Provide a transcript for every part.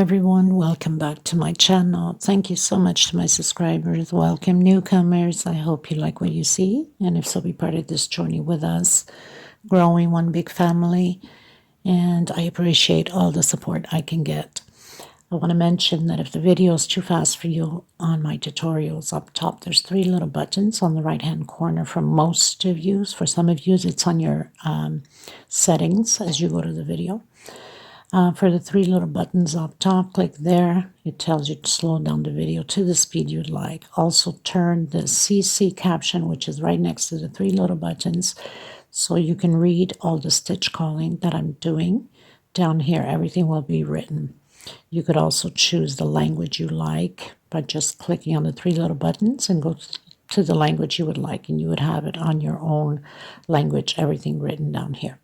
everyone, welcome back to my channel. Thank you so much to my subscribers. Welcome newcomers. I hope you like what you see, and if so, be part of this journey with us, growing one big family. And I appreciate all the support I can get. I want to mention that if the video is too fast for you on my tutorials, up top there's 3 little buttons on the right hand corner for most of you. For some of you it's on your settings as you go to the video. For the 3 little buttons up top, click there. It tells you to slow down the video to the speed you'd like. Also turn the CC caption, which is right next to the 3 little buttons, so you can read all the stitch calling that I'm doing. Down here, everything will be written. You could also choose the language you like by just clicking on the 3 little buttons and go to the language you would like, and you would have it on your own language, everything written down here.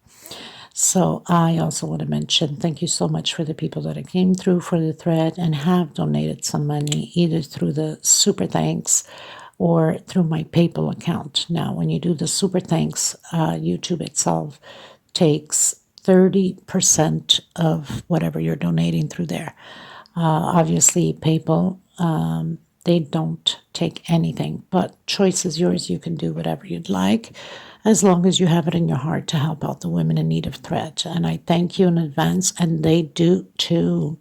So I also want to mention thank you so much for the people that came through for the thread and have donated some money, either through the super thanks or through my PayPal account. Now, when you do the super thanks, YouTube itself takes 30% of whatever you're donating through there. Obviously, PayPal, they don't take anything, but choice is yours. You can do whatever you'd like, as long as you have it in your heart to help out the women in need of thread. And I thank you in advance, and they do too.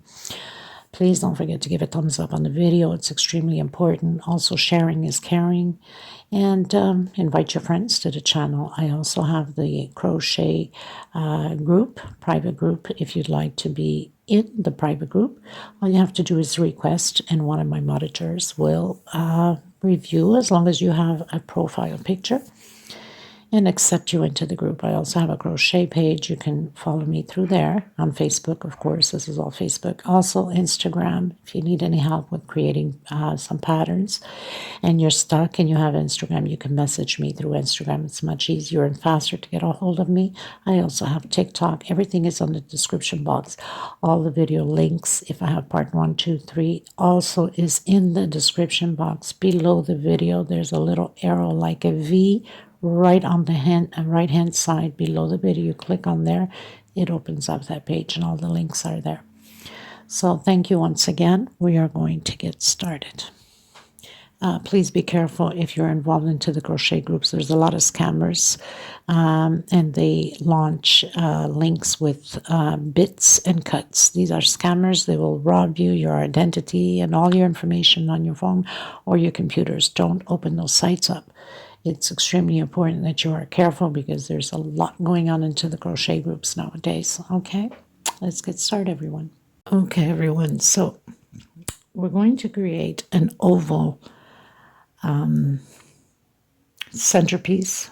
Please don't forget to give a thumbs up on the video. It's extremely important. Also, sharing is caring. And invite your friends to the channel. I also have the crochet group, private group, if you'd like to be in the private group. All you have to do is request, and one of my monitors will review, as long as you have a profile picture, and accept you into the group. I also have a crochet page. You can follow me through there. On Facebook, of course. This is all Facebook. Also Instagram, if you need any help with creating some patterns and you're stuck and you have Instagram, you can message me through Instagram. It's much easier and faster to get a hold of me. I also have TikTok. Everything is on the description box. All the video links, if I have part 1, 2, 3, also is in the description box. Below the video, there's a little arrow like a V right on the right hand side below the video. You click on there, it opens up that page, and all the links are there. So thank you once again. We are going to get started. Please be careful if you're involved into the crochet groups. There's a lot of scammers, and they launch links with bits and cuts. These are scammers. They will rob you, your identity, and all your information on your phone or your computers. Don't open those sites up. It's extremely important that you are careful, because there's a lot going on into the crochet groups nowadays. Okay, let's get started, everyone. Okay, everyone, so we're going to create an oval centerpiece,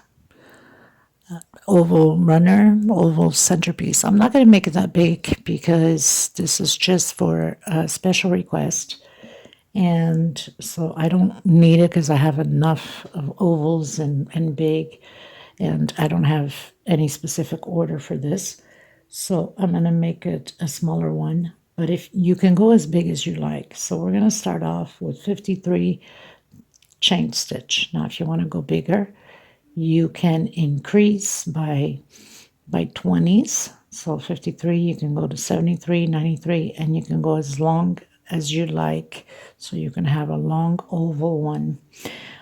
oval runner, oval centerpiece. I'm not going to make it that big, because this is just for a special request. And so I don't need it, because I have enough of ovals and big, and I don't have any specific order for this. So I'm going to make it a smaller one, but if you can go as big as you like. So we're going to start off with 53 chain stitch. Now, if you want to go bigger, you can increase by 20s. So 53, you can go to 73, 93, and you can go as long as you like, so you can have a long oval one.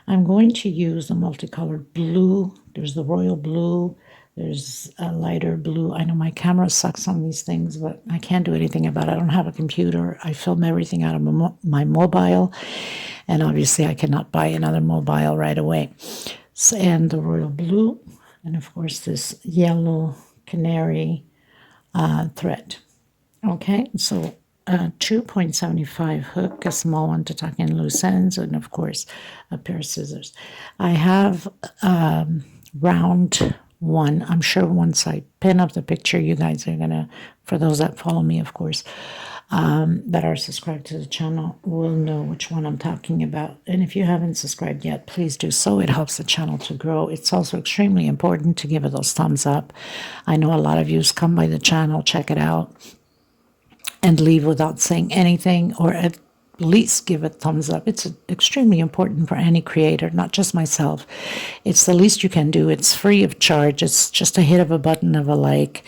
I'm going to use the multicolored blue. There's the royal blue, there's a lighter blue. I know my camera sucks on these things, but I can't do anything about it. I don't have a computer. I film everything out of my mobile, and obviously I cannot buy another mobile right away. So, and the royal blue, and of course this yellow canary thread. Okay, so 2.75 hook, a small one to tuck in loose ends, and of course a pair of scissors. I have round one. I'm sure once I pin up the picture, you guys are gonna, for those that follow me, of course, that are subscribed to the channel, will know which one I'm talking about. And if you haven't subscribed yet, please do so. It helps the channel to grow. It's also extremely important to give it those thumbs up. I know a lot of you come by the channel, check it out, and leave without saying anything, or at least give it thumbs up. It's extremely important for any creator, not just myself. It's the least you can do. It's free of charge. It's just a hit of a button of a like.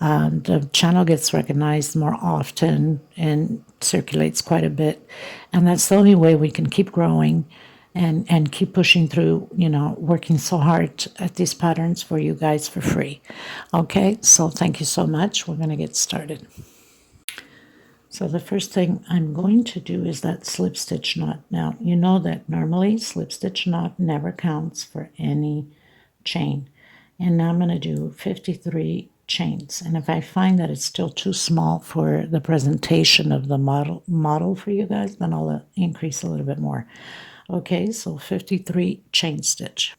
The channel gets recognized more often and circulates quite a bit. And that's the only way we can keep growing and keep pushing through, you know, working so hard at these patterns for you guys for free. Okay, so thank you so much. We're going to get started. So the first thing I'm going to do is that slip stitch knot. Now, you know that normally slip stitch knot never counts for any chain. And now I'm going to do 53 chains. And if I find that it's still too small for the presentation of the model for you guys, then I'll increase a little bit more. Okay, so 53 chain stitch.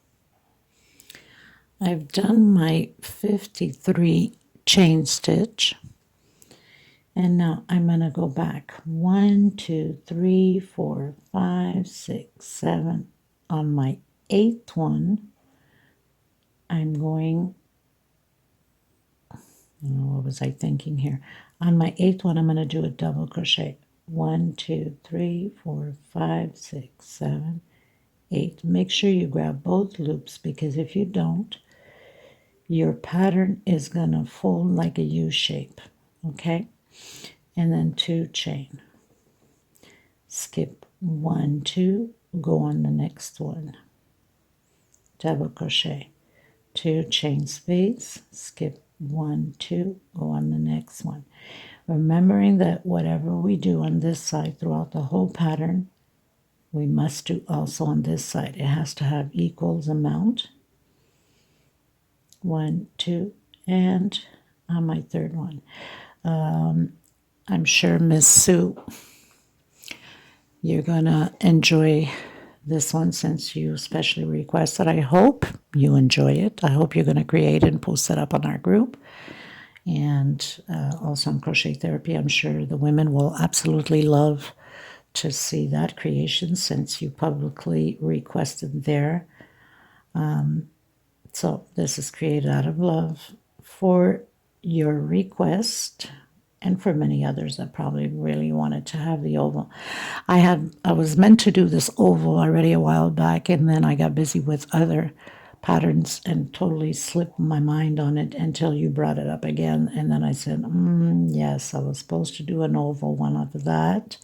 I've done my 53 chain stitch. And now I'm going to go back 1, 2, 3, 4, 5, 6, 7. On my 8th one, I'm going, what was I thinking here? On my 8th one, I'm going to do a double crochet. 1, 2, 3, 4, 5, 6, 7, 8. Make sure you grab both loops, because if you don't, your pattern is going to fold like a U shape. Okay? And then 2 chain. Skip 1, 2, go on the next one. Double crochet. 2 chain space, skip 1, 2, go on the next one. Remembering that whatever we do on this side throughout the whole pattern, we must do also on this side. It has to have equals amount. 1, 2, and on my 3rd one. I'm sure Miss Sue, you're gonna enjoy this one since you especially requested. I hope you enjoy it. I hope you're gonna create and post it up on our group. And also on Crochet Therapy, I'm sure the women will absolutely love to see that creation since you publicly requested there. So this is created out of love for your request and for many others that probably really wanted to have the oval. I was meant to do this oval already a while back, and then I got busy with other patterns and totally slipped my mind on it until you brought it up again. And then I said, yes, I was supposed to do an oval one of that.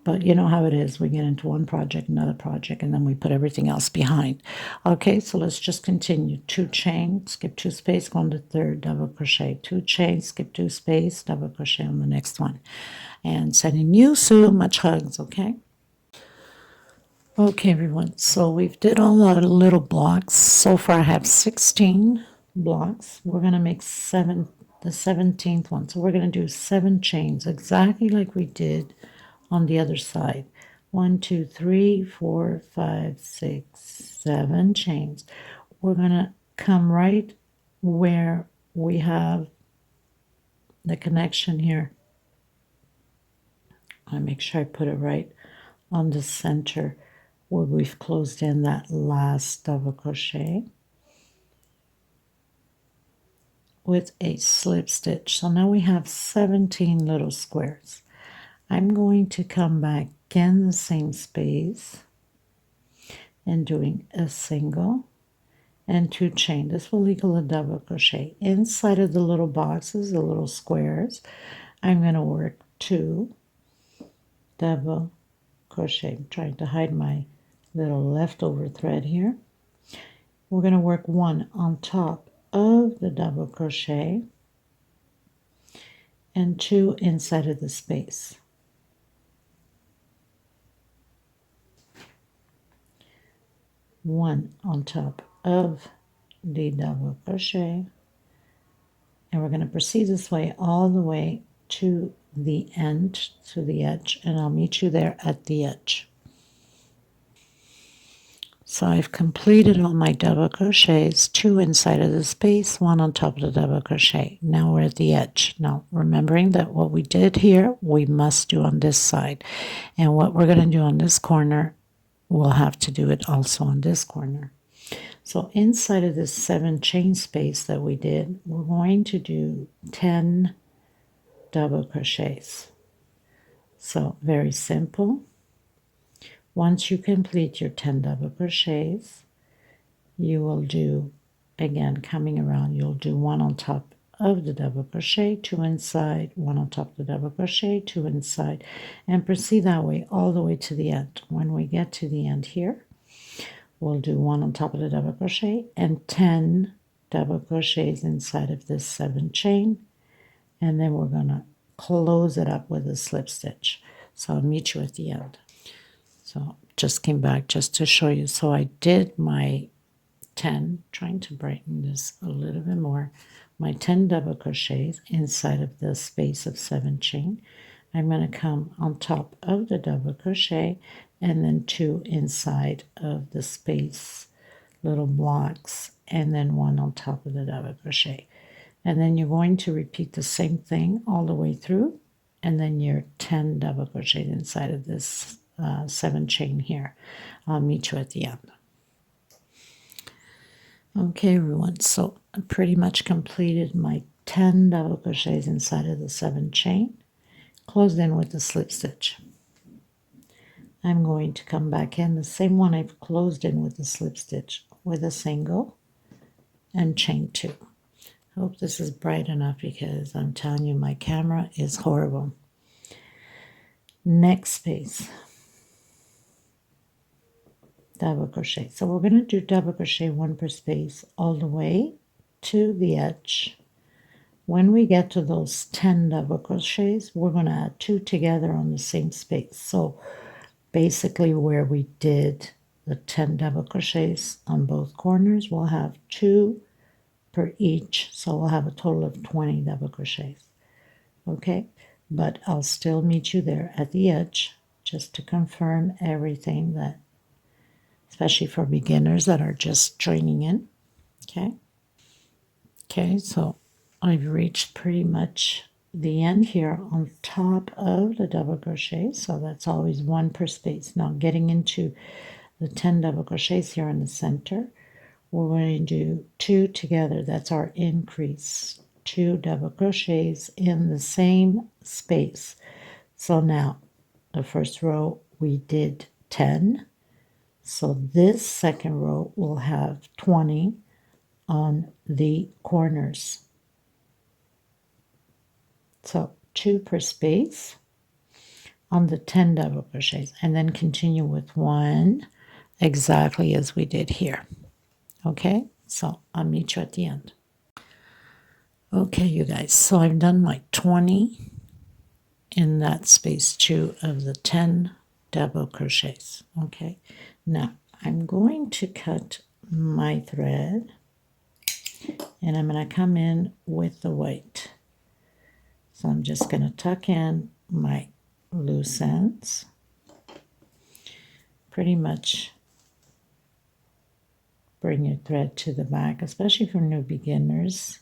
But you know how it is. We get into one project, another project, and then we put everything else behind. Okay, so let's just continue. 2 chain, skip 2 space, go on the 3rd, double crochet. 2 chain, skip 2 space, double crochet on the next one. And sending you so much hugs, okay? Okay, everyone, so we've did all our little blocks. So far I have 16 blocks. We're going to make the 17th one. So we're going to do 7 chains, exactly like we did on the other side. 1, 2, 3, 4, 5, 6, 7 chains. We're going to come right where we have the connection here. I make sure I put it right on the center where we've closed in that last double crochet with a slip stitch. So now we have 17 little squares. I'm going to come back in the same space and doing a single and 2 chain. This will equal a double crochet. Inside of the little boxes, the little squares, I'm going to work 2 double crochet. I'm trying to hide my little leftover thread here. We're going to work 1 on top of the double crochet and 2 inside of the space. 1 on top of the double crochet, and we're going to proceed this way all the way to the end, to the edge, and I'll meet you there at the edge. So I've completed all my double crochets, 2 inside of the space, 1 on top of the double crochet. Now we're at the edge. Now remembering that what we did here, we must do on this side, and what we're going to do on this corner, we'll have to do it also on this corner. So inside of this 7 chain space that we did, we're going to do 10 double crochets. So very simple. Once you complete your 10 double crochets, you will do, again, coming around, you'll do 1 on top of the double crochet, 2 inside, 1 on top of the double crochet, 2 inside, and proceed that way all the way to the end. When we get to the end here, we'll do 1 on top of the double crochet and 10 double crochets inside of this 7 chain, and then we're going to close it up with a slip stitch. So I'll meet you at the end. So just came back just to show you. So I did my 10, trying to brighten this a little bit more, my 10 double crochets inside of the space of 7 chain. I'm going to come on top of the double crochet and then 2 inside of the space little blocks, and then 1 on top of the double crochet. And then you're going to repeat the same thing all the way through, and then your 10 double crochets inside of this 7 chain here. I'll meet you at the end. Okay, everyone, so I pretty much completed my 10 double crochets inside of the 7 chain, closed in with the slip stitch. I'm going to come back in the same one I've closed in with the slip stitch with a single and chain 2. I hope this is bright enough because I'm telling you my camera is horrible. Next space, double crochet. So we're going to do double crochet 1 per space all the way to the edge. When we get to those 10 double crochets, we're going to add 2 together on the same space. So basically where we did the 10 double crochets on both corners, we'll have 2 per each, so we'll have a total of 20 double crochets. Okay, but I'll still meet you there at the edge just to confirm everything, that especially for beginners that are just joining in. Okay, so I've reached pretty much the end here on top of the double crochet, so that's always 1 per space. Now getting into the 10 double crochets here in the center, we're going to do 2 together. That's our increase. 2 double crochets in the same space. So now the first row we did 10. So this second row will have 20 on the corners. So 2 per space on the 10 double crochets, and then continue with 1 exactly as we did here. Okay, so I'll meet you at the end. Okay, you guys, so I've done my 20 in that space 2 of the 10 double crochets. Okay, now I'm going to cut my thread, and I'm going to come in with the white. So I'm just going to tuck in my loose ends, pretty much bring your thread to the back, especially for new beginners.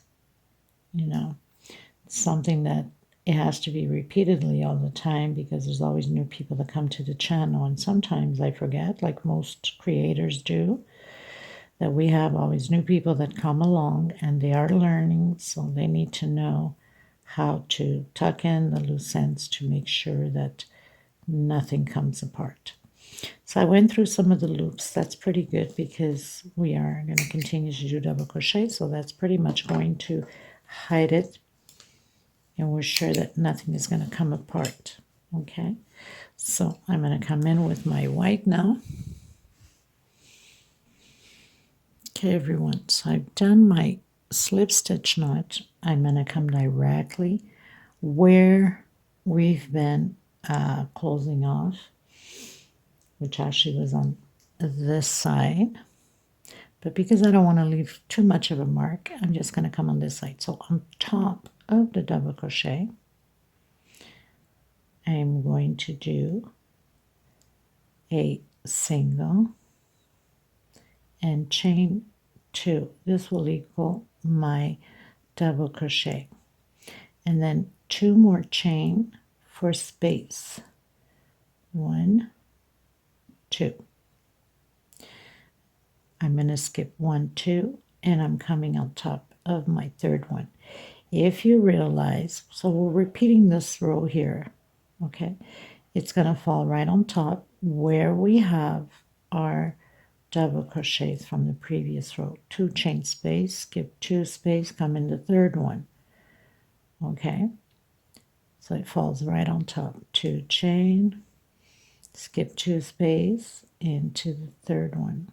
You know, it's something that it has to be repeatedly all the time because there's always new people that come to the channel, and sometimes I forget, like most creators do, that we have always new people that come along and they are learning, so they need to know how to tuck in the loose ends to make sure that nothing comes apart. So I went through some of the loops. That's pretty good because we are going to continue to do double crochet, so that's pretty much going to hide it, and we're sure that nothing is going to come apart. Okay, so I'm going to come in with my white now. Okay, everyone, so I've done my slip stitch knot. I'm going to come directly where we've been closing off, which actually was on this side. But because I don't want to leave too much of a mark, I'm just going to come on this side. So on top of the double crochet, I'm going to do a single and chain 2. This will equal my double crochet, and then 2 more chain for space. 1, 2. I'm going to skip 1, 2, and I'm coming on top of my third one. If you realize, so we're repeating this row here, okay, it's going to fall right on top where we have our double crochets from the previous row. 2 chain space, skip 2 space, come in the third one. okay? So it falls right on top. 2 chain, skip 2 space into the third one.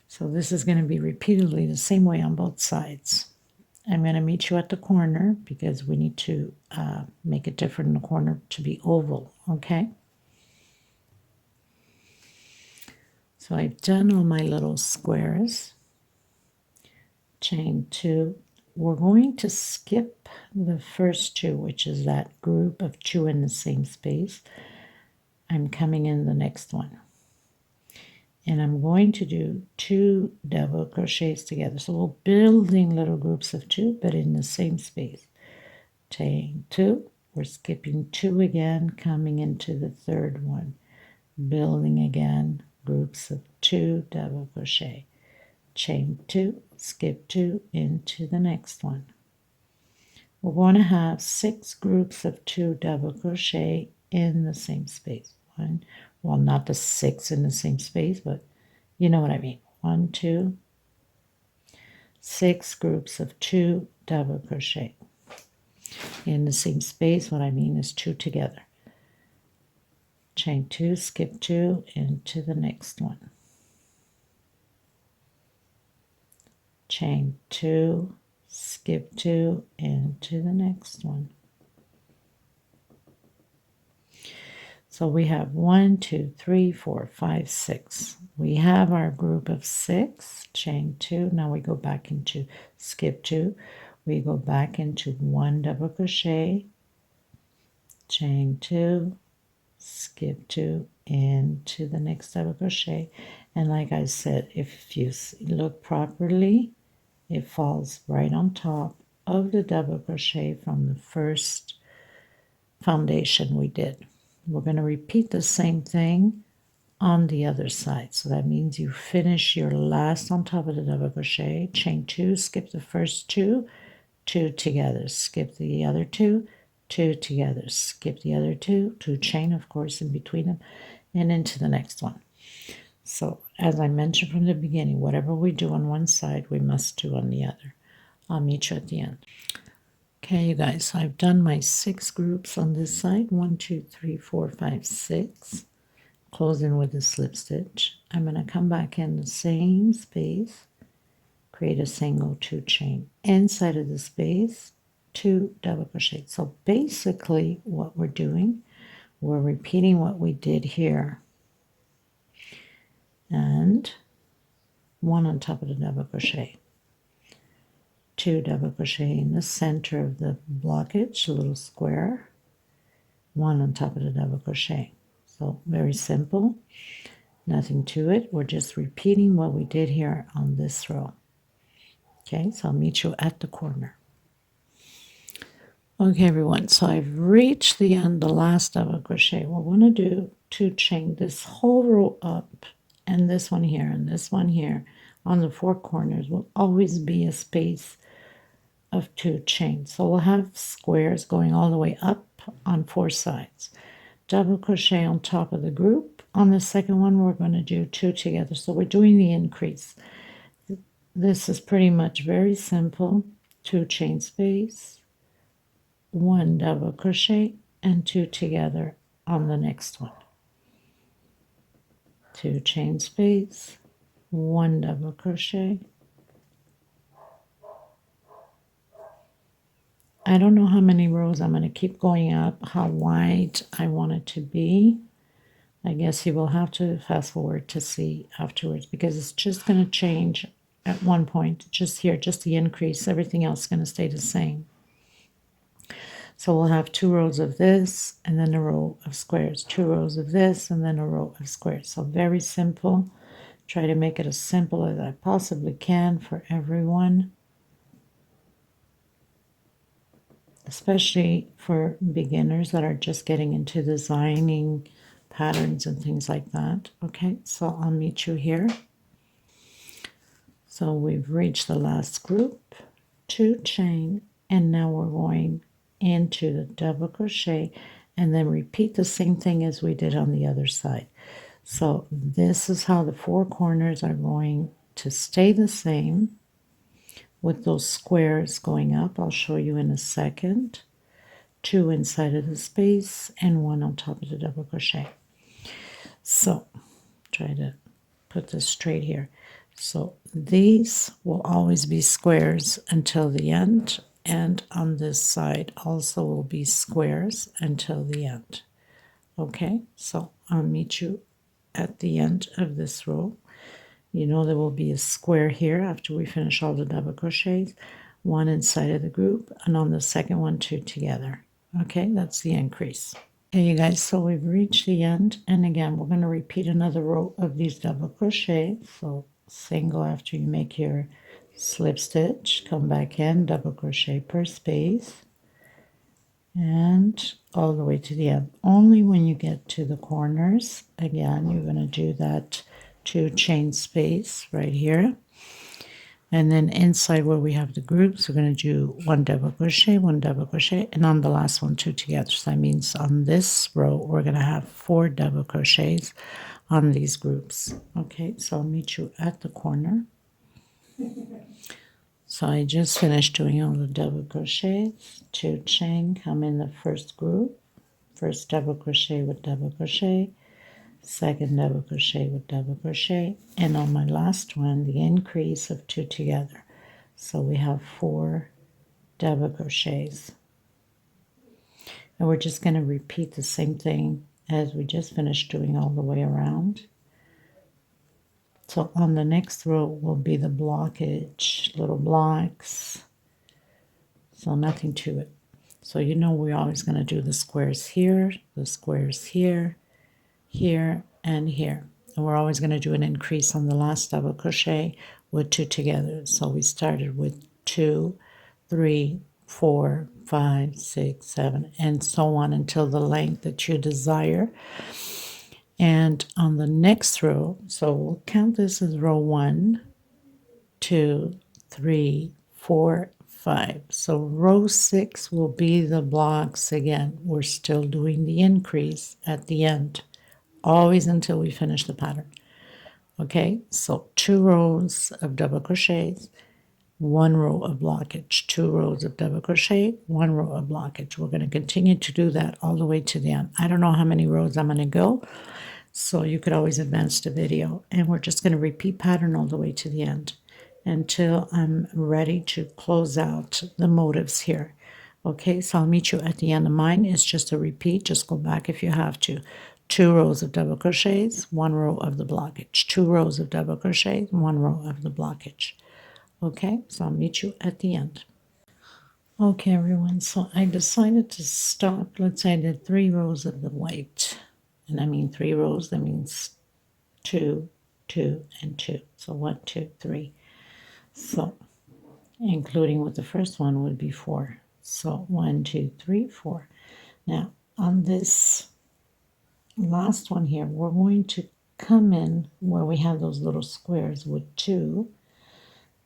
So this is going to be repeatedly the same way on both sides. I'm going to meet you at the corner because we need to make it different in the corner to be oval, okay? So I've done all my little squares. Chain 2. We're going to skip the first 2, which is that group of 2 in the same space. I'm coming in the next one. And I'm going to do 2 double crochets together. So we're building little groups of 2, but in the same space. Chain 2. We're skipping 2 again, coming into the third one. Building again, groups of 2 double crochet. Chain 2, skip 2 into the next one. We're going to have 6 groups of 2 double crochet in the same space. One, well, not the 6 in the same space, but you know what I mean. 1, 2, 6 groups of 2 double crochet in the same space. What I mean is 2 together. Chain 2, skip 2 into the next one. Chain 2, skip 2 into the next one. So we have 1, 2, 3, 4, 5, 6. We have our group of 6, chain 2. Now we go back into skip 2. We go back into 1 double crochet, chain 2, skip 2 into the next double crochet. And like I said, if you look properly, it falls right on top of the double crochet from the first foundation we did. We're going to repeat the same thing on the other side. So that means you finish your last on top of the double crochet, chain 2, skip the first 2, 2 together, skip the other 2, 2 together, skip the other 2, 2 chain, of course, in between them, and into the next one. So as I mentioned from the beginning, whatever we do on one side, we must do on the other. I'll meet you at the end. Okay, you guys, so I've done my 6 groups on this side. 1, 2, 3, 4, 5, 6. Closing with a slip stitch. I'm going to come back in the same space, create a single 2 chain. Inside of the space, 2 double crochet. So basically what we're doing, we're repeating what we did here. And 1 on top of the double crochet. 2 double crochet in the center of the blockage, a little square. 1 on top of the double crochet. So very simple, nothing to it. We're just repeating what we did here on this row. Okay, so I'll meet you at the corner. Okay, everyone, so I've reached the end, the last double crochet. What we're going to do, 2 chain this whole row up, and this one here, and this one here. On the 4 corners will always be a space of 2 chains. So we'll have squares going all the way up on 4 sides. Double crochet on top of the group. On the second one, we're going to do 2 together. So we're doing the increase. This is pretty much very simple. 2 chain space, 1 double crochet, and 2 together on the next one. 2 chain space, 1 double crochet. I don't know how many rows I'm going to keep going up, how wide I want it to be. I guess you will have to fast forward to see afterwards because it's just going to change at one point. Just here, just the increase. Everything else is going to stay the same. So we'll have 2 rows of this and then a row of squares. 2 rows of this and then a row of squares. So very simple. Try to make it as simple as I possibly can for everyone, especially for beginners that are just getting into designing patterns and things like that. Okay, so I'll meet you here. So we've reached the last group, 2 chain, and now we're going into the double crochet and then repeat the same thing as we did on the other side. So this is how the 4 corners are going to stay the same. with those squares going up. I'll show you in a second. 2 inside of the space and 1 on top of the double crochet. So try to put this straight here. So these will always be squares until the end, and on this side also will be squares until the end. Okay, so I'll meet you at the end of this row. You know there will be a square here after we finish all the double crochets, 1 inside of the group, and on the second one 2 together. Okay, that's the increase. Okay, you guys, so we've reached the end, and again we're going to repeat another row of these double crochets. So single after you make your slip stitch, come back in, double crochet per space, and all the way to the end. Only when you get to the corners, again, you're going to do that 2 chain space right here. And then inside where we have the groups, we're going to do 1 double crochet, 1 double crochet, and on the last one 2 together. So that means on this row, we're going to have 4 double crochets on these groups. Okay, so I'll meet you at the corner. So I just finished doing all the double crochets, 2 chain, come in the first group, first double crochet with double crochet, second double crochet with double crochet, and on my last one the increase of 2 together. So we have 4 double crochets, and we're just going to repeat the same thing as we just finished doing all the way around. So on the next row will be the blockage, little blocks, so nothing to it. So you know we're always going to do the squares here, the squares here, here, and here. And we're always going to do an increase on the last double crochet with 2 together. So we started with 2, 3, 4, 5, 6, 7, and so on until the length that you desire. And on the next row, so we'll count this as row 1, 2, 3, 4, 5. So row 6 will be the blocks again. We're still doing the increase at the end, always until we finish the pattern. Okay, so 2 rows of double crochets, 1 row of blockage, 2 rows of double crochet, 1 row of blockage. We're going to continue to do that all the way to the end. I don't know how many rows I'm going to go, so you could always advance the video, and we're just going to repeat pattern all the way to the end until I'm ready to close out the motifs here. Okay, so I'll meet you at the end of mine. It's just a repeat. Just go back if you have to. 2 rows of double crochets, 1 row of the blockage. 2 rows of double crochets, 1 row of the blockage. Okay, so I'll meet you at the end. Okay, everyone, so I decided to stop. Let's say I did 3 rows of the white. And I mean 3 rows, that means 2, 2, and 2. So 1, 2, 3. So including with the first one would be 4. So 1, 2, 3, 4. Now on this last one here, we're going to come in where we have those little squares with 2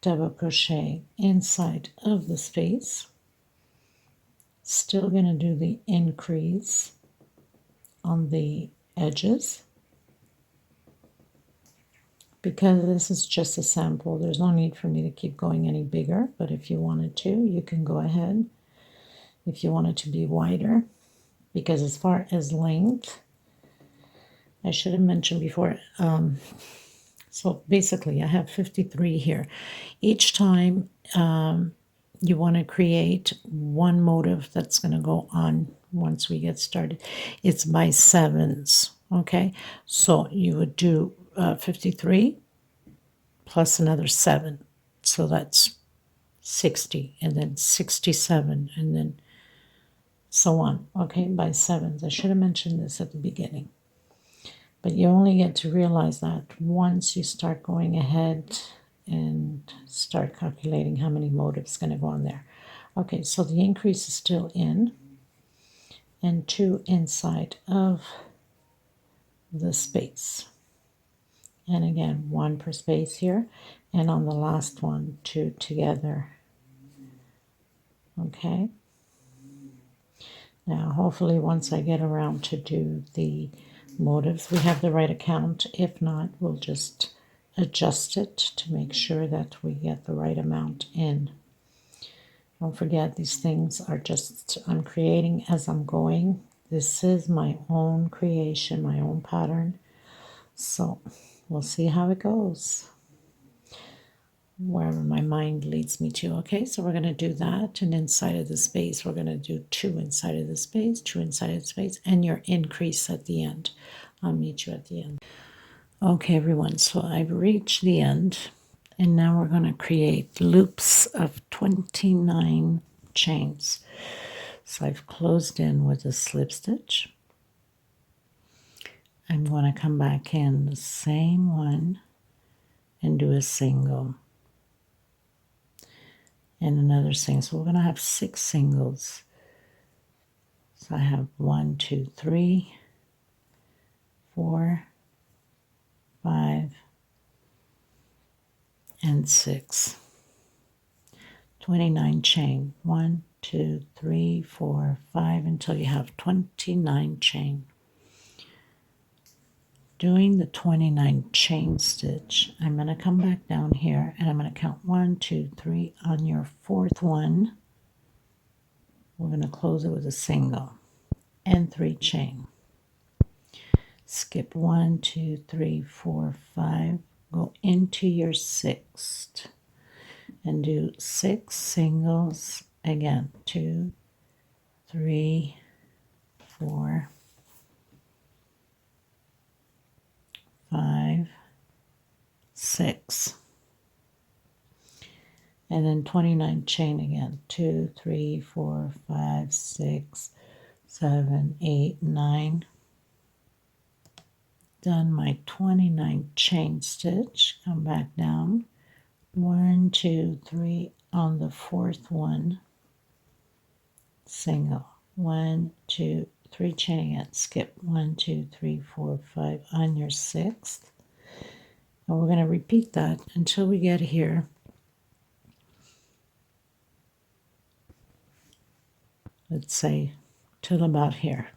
double crochet inside of the space. Still going to do the increase on the edges. Because this is just a sample, there's no need for me to keep going any bigger, but if you wanted to, you can go ahead. If you want it to be wider, because as far as length, I should have mentioned before, so basically I have 53 here. Each time you want to create one motif that's going to go on once we get started, it's by 7s, okay? So you would do 53 plus another 7, so that's 60, and then 67, and then so on, okay, by 7s. I should have mentioned this at the beginning. But you only get to realize that once you start going ahead and start calculating how many motifs going to go on there. Okay, so the increase is still in, and 2 inside of the space. And again, 1 per space here, and on the last one, 2 together. Okay. Now, hopefully once I get around to do the motifs, we have the right account. If not, we'll just adjust it to make sure that we get the right amount in. Don't forget, these things are just, I'm creating as I'm going. This is my own creation, my own pattern. So we'll see how it goes, wherever my mind leads me to. Okay, so we're going to do that. And inside of the space, we're going to do 2 inside of the space, 2 inside of the space, and your increase at the end. I'll meet you at the end. Okay, everyone, so I've reached the end. And now we're going to create loops of 29 chains. So I've closed in with a slip stitch. I'm going to come back in the same one and do a single and another single. So we're going to have 6 singles. So I have 1, 2, 3, 4, 5, and 6. 29 chain. 1, 2, 3, 4, 5 until you have 29 chain. Doing the 29 chain stitch, I'm going to come back down here and I'm going to count 1, 2, 3. On your 4th one, we're going to close it with a single and 3 chain. Skip 1, 2, 3, 4, 5. Go into your 6th and do 6 singles again. 2, 3, 4, 5, 6, and then 29 chain again. 2, 3, 4, 5, 6, 7, 8, 9. Done my 29 chain stitch. Come back down. 1, 2, 3 on the 4th one. Single. 1, 2, 3 chain again. Skip 1, 2, 3, 4, 5 on your 6th. And we're going to repeat that until we get here. Let's say till about here.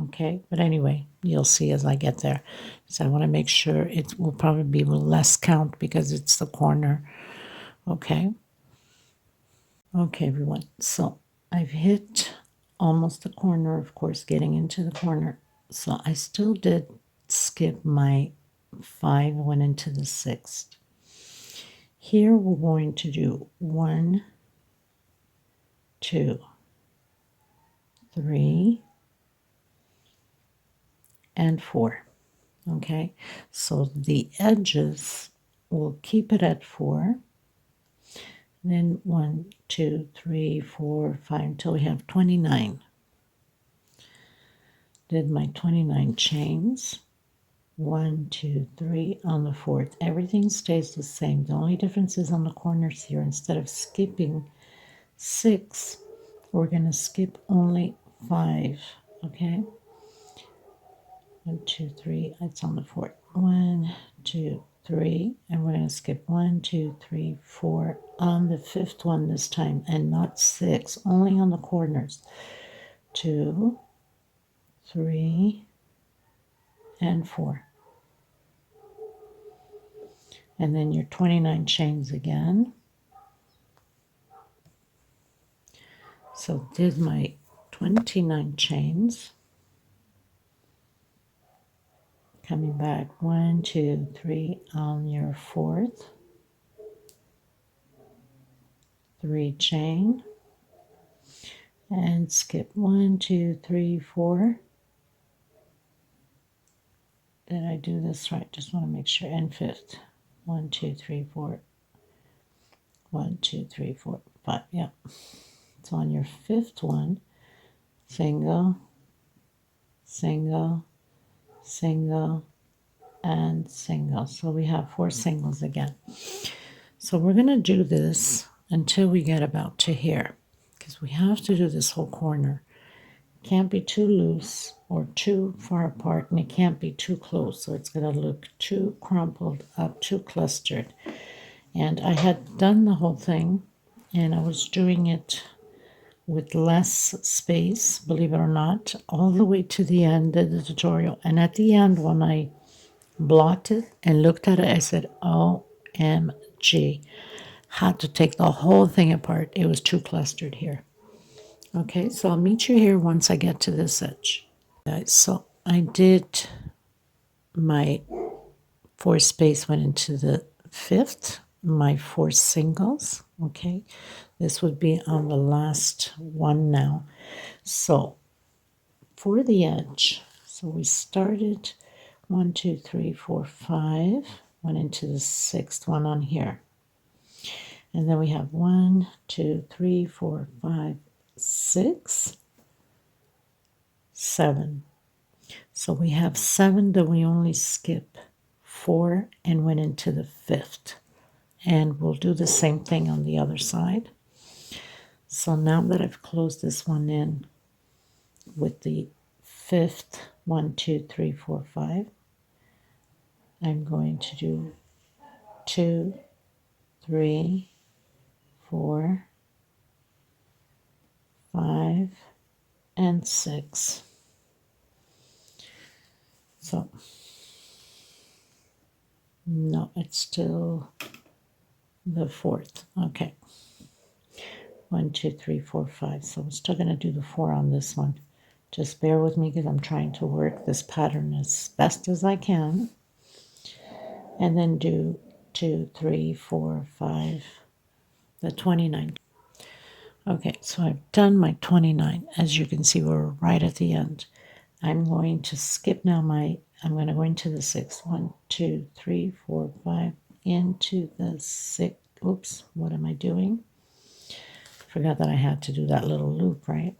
Okay, but anyway, you'll see as I get there. So I want to make sure it will probably be with less count because it's the corner. Okay. Okay, everyone. So I've hit almost the corner, of course, getting into the corner. So I still did skip my 5, went into the 6th. Here we're going to do 1, 2, 3, and 4. Okay, so the edges, we'll keep it at 4. Then 1, 2, 3, 4, 5 until we have 29. Did my 29 chains. 1, 2, 3 on the 4th. Everything stays the same. The only difference is on the corners here. Instead of skipping 6, we're going to skip only 5. Okay. 1, 2, 3. It's on the 4th. 1, 2, 3. And we're going to skip 1, 2, 3, 4 on the 5th one this time, and not 6. Only on the corners. 2, 3, and 4. And then your 29 chains again. So did my 29 chains. Coming back 1, 2, 3 on your 4th. 3 chain. And skip 1, 2, 3, 4. Did I do this right? Just want to make sure. And 5th. 1, 2, 3, 4. 1, 2, 3, 4, 5. Yeah. So on your 5th one, single, single, single, and single. So we have 4 singles again. So we're going to do this until we get about to here, because we have to do this whole corner. It can't be too loose or too far apart, and it can't be too close. So it's going to look too crumpled up, too clustered. And I had done the whole thing, and I was doing it with less space, believe it or not, all the way to the end of the tutorial. And at the end, when I blocked it and looked at it. I said, OMG. Had to take the whole thing apart. It was too clustered here. Okay, so I'll meet you here once I get to this edge. Guys, so I did my 4 space went into the 5th, my 4 singles. Okay, this would be on the last one now. So for the edge, so we started 1, 2, 3, 4, 5, went into the 6th one on here. And then we have 1, 2, 3, 4, 5, 6, 7. So we have 7 that we only skip 4 and went into the 5th. And we'll do the same thing on the other side. So now that I've closed this one in with the 5th, 1, 2, 3, 4, 5, I'm going to do 2, 3, 4, 5, and 6. So, no, it's still the 4th. Okay. 1, 2, 3, 4, 5. So I'm still going to do the 4 on this one. Just bear with me because I'm trying to work this pattern as best as I can. And then do 2, 3, 4, 5, the 29. Okay, so I've done my 29. As you can see, we're right at the end. I'm going to skip now I'm going to go into the 6th. 1, 2, 3, 4, 5, into the 6th. Oops, what am I doing? Forgot that I had to do that little loop, right?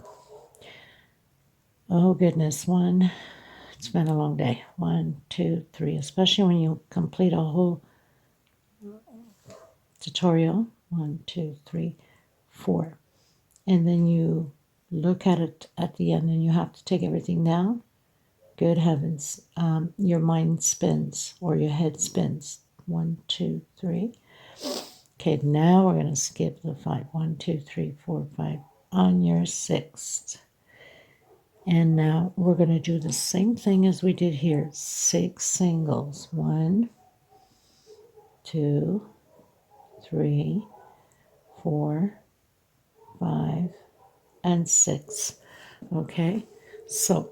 Oh goodness, it's been a long day. 1, 2, 3, especially when you complete a whole tutorial. 1, 2, 3, 4. And then you look at it at the end and you have to take everything down. Good heavens, your mind spins or your head spins. 1, 2, 3. Okay, now we're going to skip the 5. 1, 2, 3, 4, 5 on your 6th. And now we're going to do the same thing as we did here. 6 singles. 1, 2, 3, 4, 5, and 6. Okay, so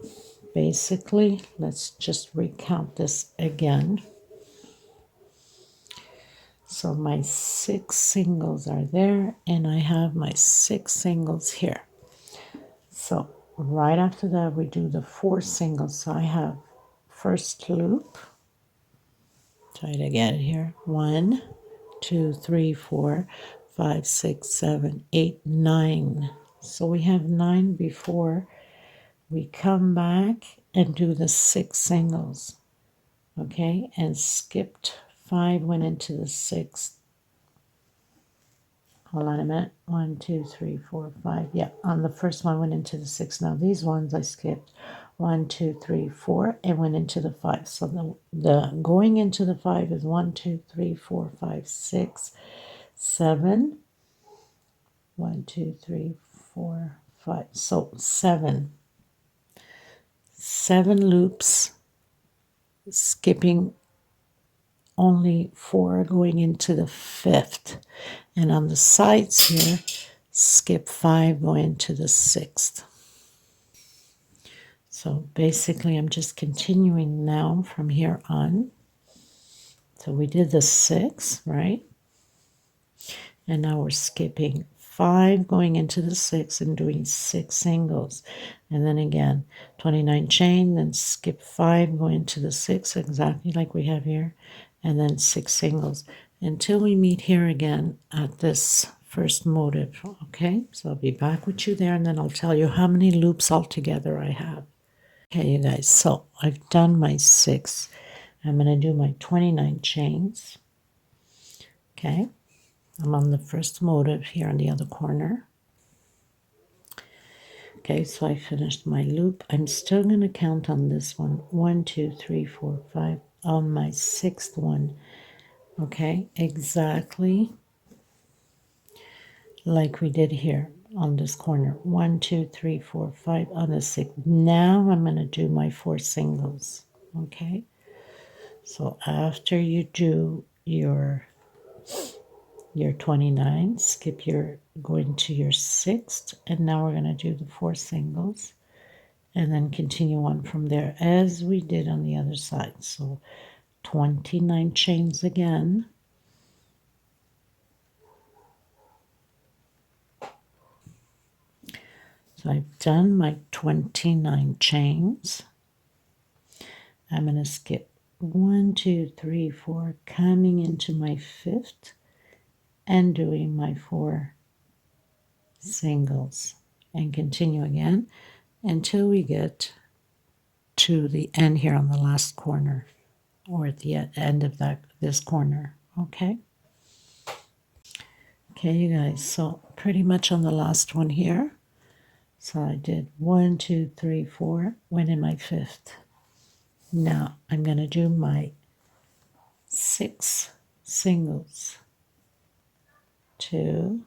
basically, let's just recount this again. So my 6 singles are there, and I have my 6 singles here. So right after that, we do the 4 singles. So I have first loop. Try to get it here. 1, 2, 3, 4, 5, 6, 7, 8, 9. So we have 9 before we come back and do the 6 singles. Okay, and skipped 5, went into the 6th. Hold on a minute. 1, 2, 3, 4, 5. Yeah, on the first one went into the 6th. Now these ones I skipped 1, 2, 3, 4, and went into the 5. So the going into the 5 is 1, 2, 3, 4, 5, 6, 7. 1, 2, 3, 4, 5. So 7 loops, skipping only 4 going into the 5th. And on the sides here, skip 5 going into the 6th. So basically, I'm just continuing now from here on. So we did the 6, right? And now we're skipping 5 going into the 6 and doing 6 singles. And then again, 29 chain, then skip 5 going into the 6, exactly like we have here. And then 6 singles until we meet here again at this first motive. Okay, so I'll be back with you there, and then I'll tell you how many loops altogether I have. Okay, you guys, so I've done my 6. I'm going to do my 29 chains. Okay, I'm on the first motive here on the other corner. Okay, so I finished my loop. I'm still going to count on this one. 1, 2, 3, 4, 5 on my 6th one. Okay, exactly like we did here on this corner. 1, 2, 3, 4, 5 on the 6th. Now I'm going to do my 4 singles. Okay, So after you do your 29, skip your, go into your 6th, and now we're going to do the 4 singles and then continue on from there as we did on the other side. So 29 chains again. So I've done my 29 chains. I'm going to skip 1, 2, 3, 4, coming into my 5th and doing my 4 singles and continue again until we get to the end here on the last corner or at the end of this corner. Okay. Okay, you guys, so pretty much on the last one here. So I did 1, 2, 3, 4, went in my 5th. Now I'm going to do my 6 singles. 2,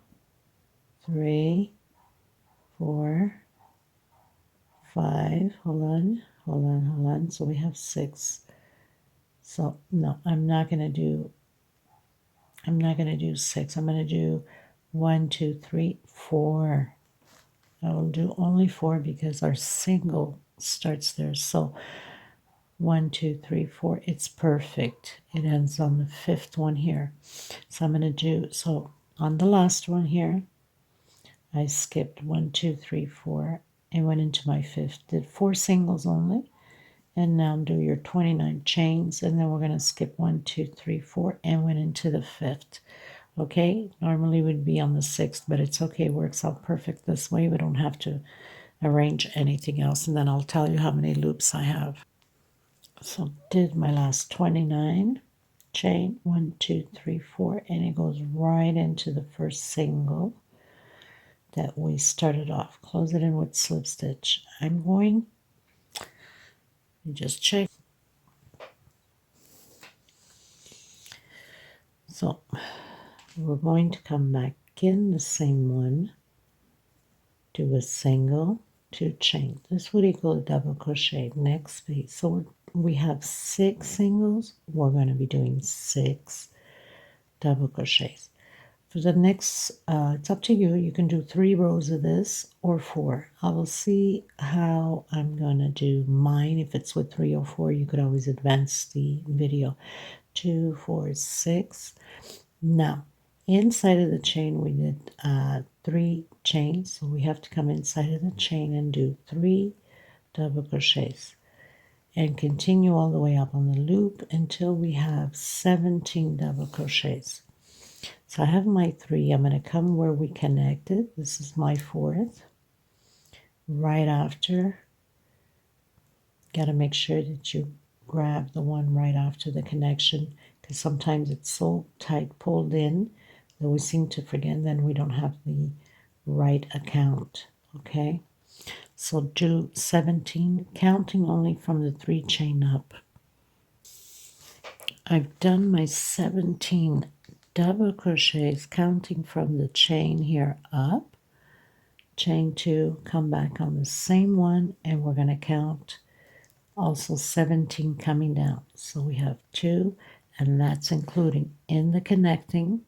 3, 4, 5. Hold on. So we have 6. So no, I'm not going to do 6. I'm going to do 1, 2, 3, 4. I will do only 4 because our single starts there. So 1, 2, 3, 4. It's perfect. It ends on the 5th one here. So I'm going to do, so on the last one here, I skipped 1, 2, 3, 4 and went into my 5th. Did 4 singles only. And now do your 29 chains, and then we're going to skip 1, 2, 3, 4 and went into the 5th. Okay, normally would be on the 6th, but it's okay. It works out perfect this way. We don't have to arrange anything else, and then I'll tell you how many loops I have. So did my last 29 chain, 1, 2, 3, 4, and it goes right into the first single that we started off. Close it in with slip stitch. I'm going to just check. So we're going to come back in the same one, do a single, 2 chain. This would equal a double crochet next space. So we have 6 singles. We're going to be doing 6 double crochets. For the next, it's up to you. You can do 3 rows of this or 4. I will see how I'm going to do mine. If it's with 3 or 4, you could always advance the video. 2, 4, 6. Now, inside of the chain, we did 3 chains. So we have to come inside of the chain and do 3 double crochets. And continue all the way up on the loop until we have 17 double crochets. So I have my 3. I'm going to come where we connected. This is my 4th. Right after, got to make sure that you grab the one right after the connection, because sometimes it's so tight pulled in that we seem to forget, and then we don't have the right account. Okay, so do 17, counting only from the 3 chain up. I've done my 17 double crochets, counting from the chain here up, chain 2, come back on the same one, and we're going to count also 17 coming down. So we have 2, and that's including in the connecting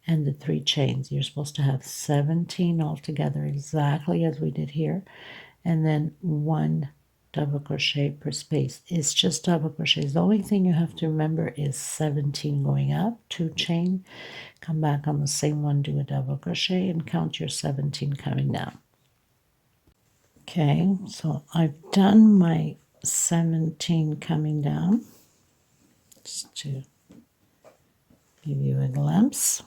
and the 3 chains. You're supposed to have 17 altogether, exactly as we did here, and then 1 double crochet per space. It's just double crochets. The only thing you have to remember is 17 going up, 2 chain, come back on the same one, do a double crochet, and count your 17 coming down. Okay, so I've done my 17 coming down, just to give you a glimpse.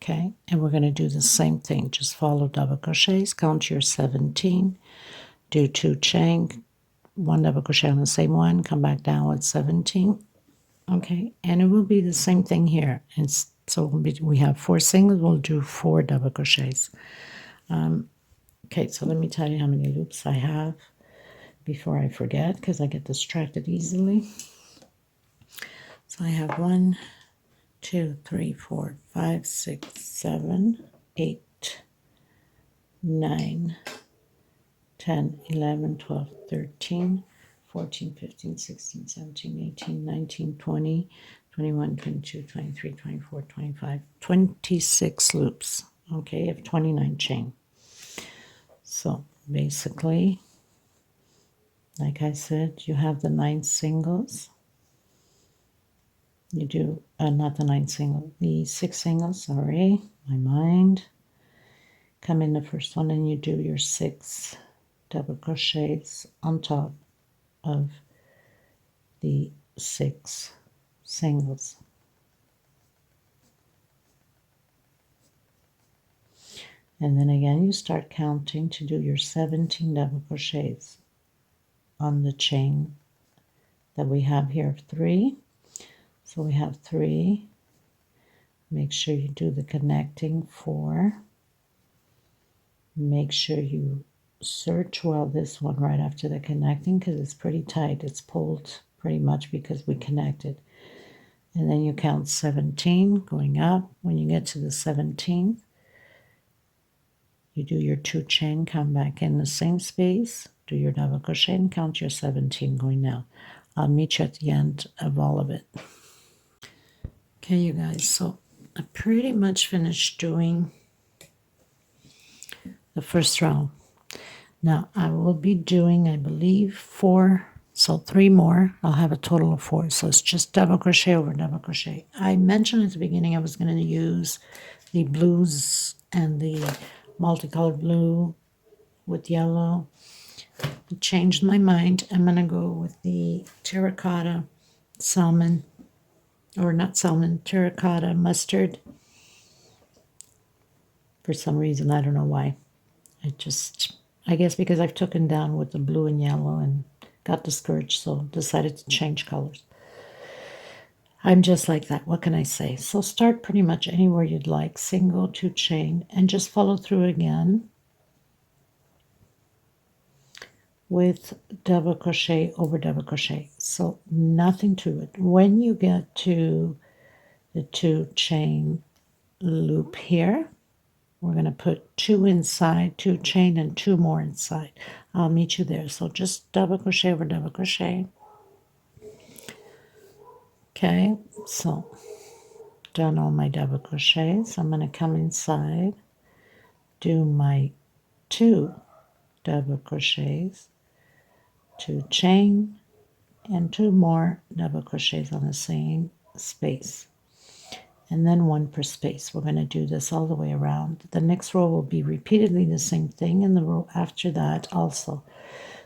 Okay, and we're going to do the same thing. Just follow double crochets, count your 17, do 2 chain, 1 double crochet on the same one, come back down with 17. Okay, and it will be the same thing here. And so we have 4 singles, we'll do 4 double crochets. Okay, so let me tell you how many loops I have before I forget, because I get distracted easily. So I have 1, 2, 3, 4, 5, 6, 7, 8, 9, 10, 11, 12, 13, 14, 15, 16, 17, 18, 19, 20, 21, 22, 23, 24, 25, 26 loops. Okay, you have 29 chain. So basically, like I said, you have the 9 singles. You do, not the 9 single, the 6 singles, sorry, my mind. Come in the first one and you do your 6 double crochets on top of the 6 singles. And then again, you start counting to do your 17 double crochets on the chain that we have here of 3. So we have 3. Make sure you do the connecting 4. Make sure you search well this one right after the connecting because it's pretty tight. It's pulled pretty much because we connected. And then you count 17 going up. When you get to the 17th, you do your 2 chain, come back in the same space, do your double crochet and count your 17 going down. I'll meet you at the end of all of it. Okay, you guys, so I pretty much finished doing the first round. Now I will be doing, I believe, 4, so 3 more. I'll have a total of 4. So it's just double crochet over double crochet. I mentioned at the beginning I was going to use the blues and the multicolored blue with yellow. I changed my mind. I'm going to go with the terracotta salmon, or not salmon, terracotta mustard. For some reason, I don't know why. I guess because I've taken down with the blue and yellow and got discouraged, so decided to change colors. I'm just like that. What can I say? So start pretty much anywhere you'd like, single, 2 chain, and just follow through again with double crochet over double crochet. So nothing to it. When you get to the 2 chain loop here, we're going to put 2 inside, 2 chain, and 2 more inside. I'll meet you there. So just double crochet over double crochet. Okay, so done all my double crochets. I'm going to come inside, do my 2 double crochets, 2 chain, and 2 more double crochets on the same space, and then 1 per space. We're going to do this all the way around. The next row will be repeatedly the same thing, and the row after that also.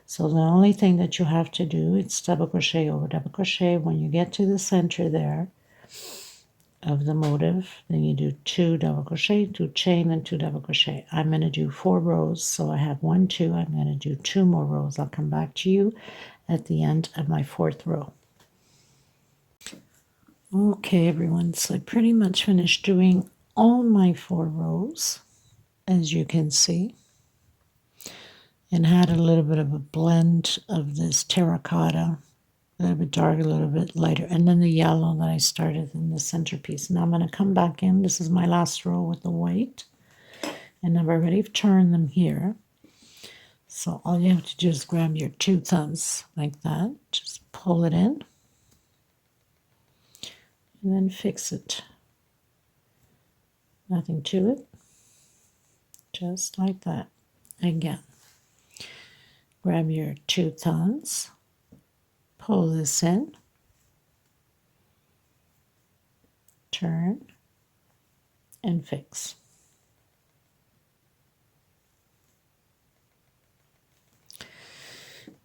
So the only thing that you have to do is double crochet over double crochet. When you get to the center there of the motif, then you do 2 double crochet, 2 chain, and 2 double crochet. I'm going to do 4 rows, so I have 1, 2. I'm going to do 2 more rows. I'll come back to you at the end of my 4th row. Okay, everyone, so I pretty much finished doing all my 4 rows, as you can see, and had a little bit of a blend of this terracotta, a little bit dark, a little bit lighter, and then the yellow that I started in the centerpiece. Now I'm going to come back in. This is my last row with the white, and I've already turned them here. So all you have to do is grab your 2 thumbs like that, just pull it in, and then fix it. Nothing to it, just like that. Again, grab your 2 thumbs, pull this in, turn, and fix.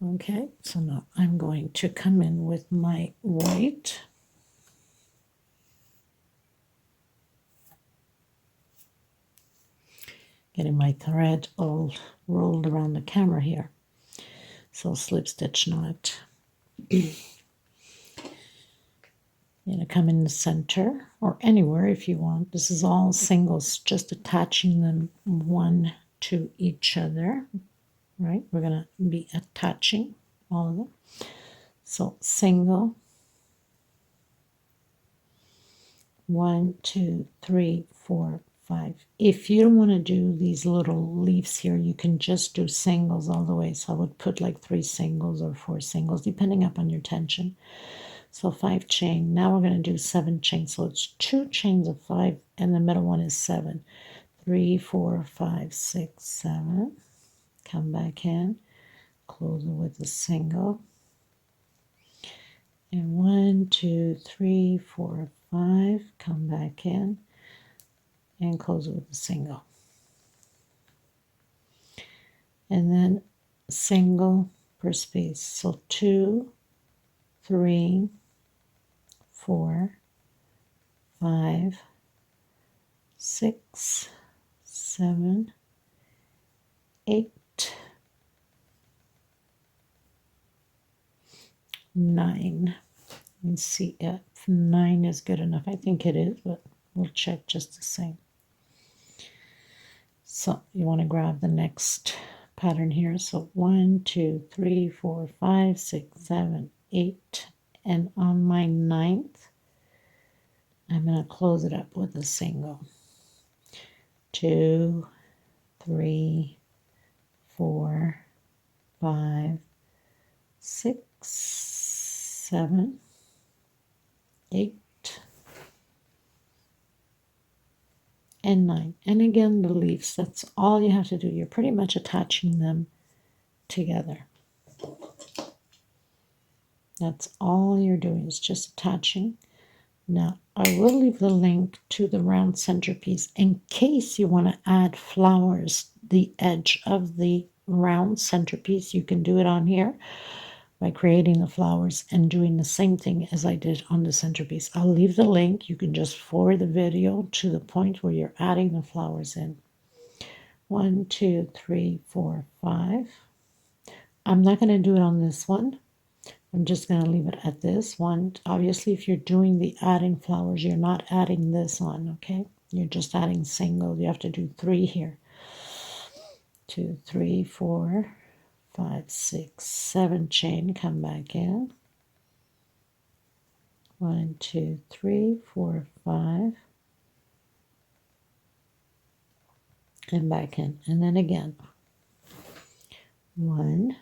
Okay, so now I'm going to come in with my white. Getting my thread all rolled around the camera here. So slip stitch knot. You're going to come in the center or anywhere if you want. This is all singles, just attaching them one to each other, right? We're going to be attaching all of them. So single, 1, 2, 3, 4, 5. If you don't want to do these little leaves here, you can just do singles all the way. So I would put like 3 singles or 4 singles, depending upon your tension. So 5 chain. Now we're going to do 7 chains. So it's 2 chains of 5, and the middle one is 7. 3, 4, 5, 6, 7. Come back in, close it with a single. And 1, 2, 3, 4, 5. Come back in and close it with a single. And then single per space. So 2, 3, 4, 5, 6, 7, 8, 9. And see if 9 is good enough. I think it is, but we'll check just the same. So you want to grab the next pattern here. So 1, 2, 3, 4, 5, 6, 7, 8. And on my 9th, I'm going to close it up with a single. 2, 3, 4, 5, 6, 7, 8, and 9. And again, the leaves, that's all you have to do. You're pretty much attaching them together. That's all you're doing, is just attaching. Now, I will leave the link to the round centerpiece in case you want to add flowers, the edge of the round centerpiece. You can do it on here by creating the flowers and doing the same thing as I did on the centerpiece. I'll leave the link. You can just forward the video to the point where you're adding the flowers in. 1, 2, 3, 4, 5. I'm not going to do it on this one. I'm just going to leave it at this one. Obviously, if you're doing the adding flowers, you're not adding this on, okay? You're just adding single. You have to do 3 here. 2, 3, 4, 5, 6, 7 chain. Come back in. 1, 2, 3, 4, 5. And back in. And then again. 1,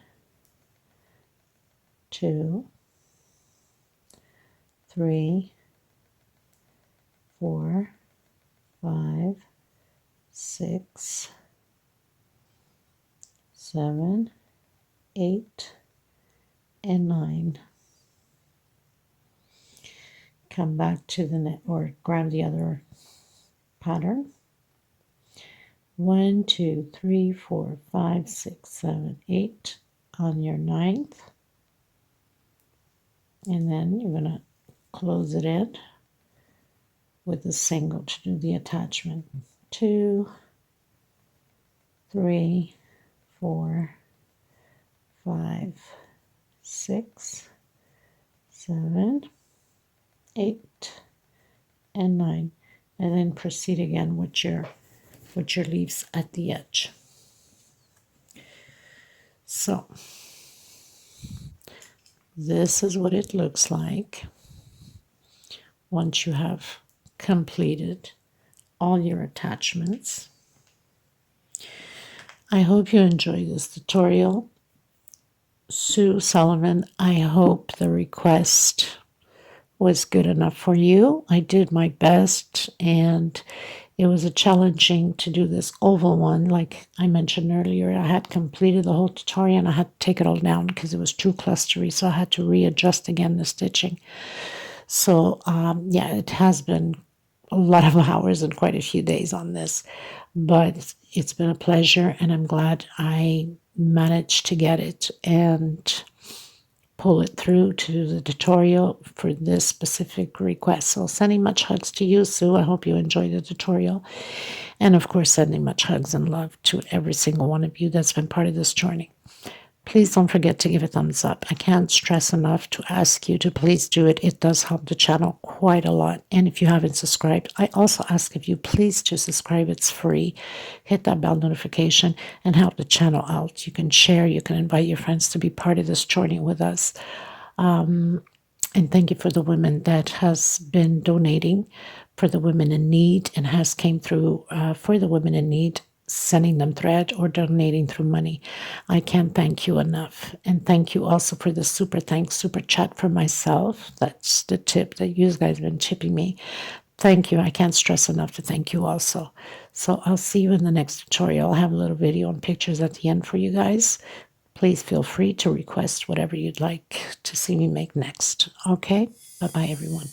2, 3, 4, 5, 6, 7, 8, and 9. Come back to the net, or grab the other pattern. 1, 2, 3, 4, 5, 6, 7, 8 on your 9th. And then you're going to close it in with a single to do the attachment. 2, 3, 4, 5, 6, 7, 8, and 9. And then proceed again with your leaves at the edge. So this is what it looks like once you have completed all your attachments. I hope you enjoyed this tutorial. Sue Sullivan, I hope the request was good enough for you. I did my best, and it was challenging to do this oval one. Like I mentioned earlier, I had completed the whole tutorial and I had to take it all down because it was too clustery, so I had to readjust again the stitching. So yeah, it has been a lot of hours and quite a few days on this, but it's been a pleasure, and I'm glad I managed to get it and pull it through to the tutorial for this specific request. So sending much hugs to you, Sue. I hope you enjoyed the tutorial. And of course, sending much hugs and love to every single one of you that's been part of this journey. Please don't forget to give a thumbs up. I can't stress enough to ask you to please do it. It does help the channel quite a lot. And if you haven't subscribed, I also ask of you please to subscribe. It's free. Hit that bell notification and help the channel out. You can share. You can invite your friends to be part of this journey with us. And thank you for the women that has been donating. for the women in need and has came through for the women in need, sending them thread or donating through money. I can't thank you enough. And thank you also for the super thanks, super chat for myself. That's the tip that you guys have been tipping me. Thank you. I can't stress enough to thank you also. So I'll see you in the next tutorial. I'll have a little video and pictures at the end for you guys. Please feel free to request whatever you'd like to see me make next. Okay? Bye-bye, everyone.